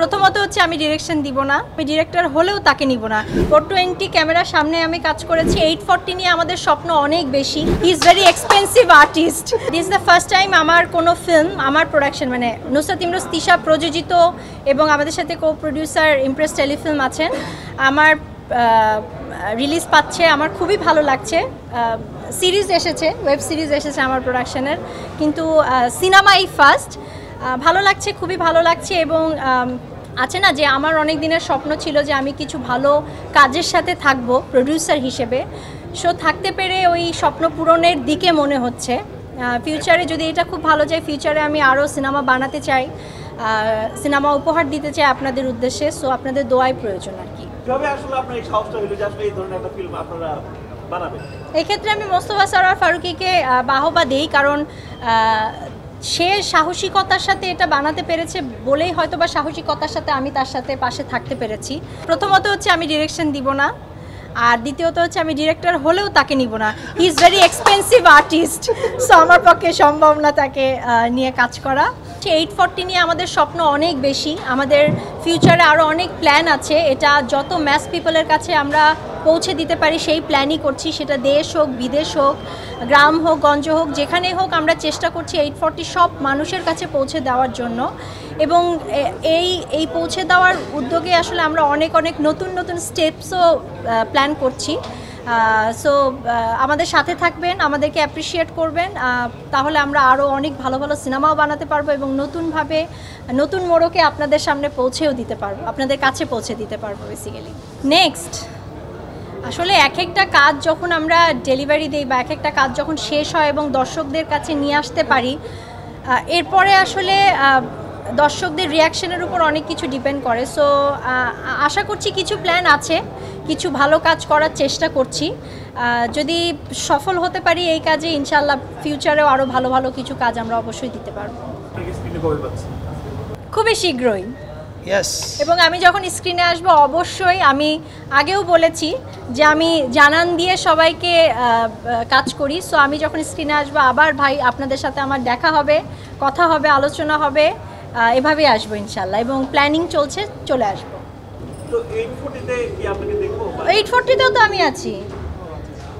প্রথমত হচ্ছে আমি ডিরেকশন দিব না, আমি ডিরেক্টর হলেও তাকে নিব না। 420 ক্যামেরার সামনে আমি কাজ করেছি। 840 নিয়ে আমাদের স্বপ্ন অনেক বেশি। He is very expensive artist. This the first time আমার কোনো ফিল্ম, আমার প্রোডাকশন মানে নুসরাত ইমরোজ তিশা প্রযোজিত এবং আমাদের সাথে কো প্রডিউসার ইমপ্রেস টেলিফিল্ম আছেন, আমার রিলিজ পাচ্ছে। আমার খুবই ভালো লাগছে। সিরিজ এসেছে, ওয়েব সিরিজ এসেছে আমার প্রোডাকশনের, কিন্তু সিনেমাই ফার্স্ট। ভালো লাগছে, খুবই ভালো লাগছে। এবং আছে না যে আমার অনেক দিনের স্বপ্ন ছিল যে আমি কিছু ভালো কাজের সাথে থাকবো প্রোডিউসার হিসেবে। সো থাকতে পেরে ওই স্বপ্ন পূরণের দিকে মনে হচ্ছে। ফিউচারে যদি এটা খুব ভালো যায়, ফিউচারে আমি আরও সিনেমা বানাতে চাই, সিনেমা উপহার দিতে চাই আপনাদের উদ্দেশ্যে। সো আপনাদের দোয়াই প্রয়োজন আর কি। এক্ষেত্রে আমি মোস্তফা সরোয়ার ফারুকীকে বাহবা দেই, কারণ সে সাহসিকতার সাথে এটা বানাতে পেরেছে বলেই হয়তো বা সাহসিকতার সাথে আমি তার সাথে পাশে থাকতে পেরেছি। প্রথমত হচ্ছে আমি ডিরেকশন দিব না, আর দ্বিতীয়ত হচ্ছে আমি ডিরেক্টর হলেও তাকে নিব না। He is very expensive artist. So আমার পক্ষে সম্ভব না তাকে নিয়ে কাজ করা। 840 নিয়ে আমাদের স্বপ্ন অনেক বেশি, আমাদের ফিউচারে আরও অনেক প্ল্যান আছে। এটা যত ম্যাস পিপলের কাছে আমরা পৌঁছে দিতে পারি সেই প্ল্যানই করছি, সেটা দেশ হোক, বিদেশ হোক, গ্রাম হোক, গঞ্জ হোক, যেখানেই হোক আমরা চেষ্টা করছি 840 সব মানুষের কাছে পৌঁছে দেওয়ার জন্য। এবং এই পৌঁছে দেওয়ার উদ্যোগে আসলে আমরা অনেক নতুন স্টেপসও প্ল্যান করছি। সো আমাদের সাথে থাকবেন, আমাদেরকে অ্যাপ্রিসিয়েট করবেন, তাহলে আমরা আরও অনেক ভালো সিনেমাও বানাতে পারবো এবং নতুনভাবে নতুন মোড়কে আপনাদের সামনে পৌঁছেও দিতে পারবো, আপনাদের কাছে পৌঁছে দিতে পারবো বেসিক্যালি। নেক্সট আসলে এক একটা কাজ যখন আমরা ডেলিভারি দিই বা এক একটা কাজ যখন শেষ হয় এবং দর্শকদের কাছে নিয়ে আসতে পারি, এরপরে আসলে দর্শকদের রিয়াকশনের উপর অনেক কিছু ডিপেন্ড করে। সো আশা করছি কিছু প্ল্যান আছে, কিছু ভালো কাজ করার চেষ্টা করছি। যদি সফল হতে পারি এই কাজে, ইনশাআল্লাহ ফিউচারেও আরও ভালো কিছু কাজ আমরা অবশ্যই দিতে পারবো খুবই শীঘ্রই। এবং আমি যখন স্ক্রিনে আসবো অবশ্যই, আমি আগেও বলেছি যে আমি জানান দিয়ে সবাইকে কাজ করি। সো আমি যখন স্ক্রিনে আসবো আবার ভাই আপনাদের সাথে আমার দেখা হবে, কথা হবে, আলোচনা হবে, এভাবেই আসবো ইনশাল্লাহ। এবং প্ল্যানিং চলছে, চলে আসবো। 840তেও তো আমি আছি,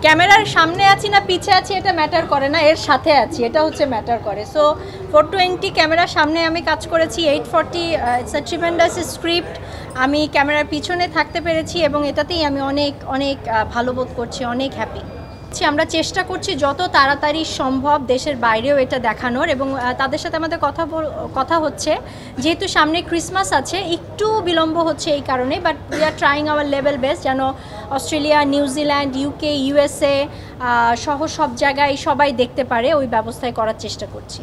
ক্যামেরার সামনে আছি না পিছে আছি এটা ম্যাটার করে না, এর সাথে আছি, এটা হচ্ছে ম্যাটার করে। সো 420 ক্যামেরার সামনে আমি কাজ করেছি, 840 ইটস আ ট্রিমেন্ডাস স্ক্রিপ্ট। আমি ক্যামেরার পিছনে থাকতে পেরেছি এবং এটাতেই আমি অনেক ভালো বোধ করছি, অনেক হ্যাপি। আমরা চেষ্টা করছি যত তাড়াতাড়ি সম্ভব দেশের বাইরেও এটা দেখানোর, এবং তাদের সাথে আমাদের কথা হচ্ছে। যেহেতু সামনে ক্রিসমাস আছে, একটু বিলম্ব হচ্ছে এই কারণে, but we are trying hour level best যেন অস্ট্রেলিয়া, নিউজিল্যান্ড, UK, USA সহ সব জায়গায় সবাই দেখতে পারে, ওই ব্যবস্থায় করার চেষ্টা করছি।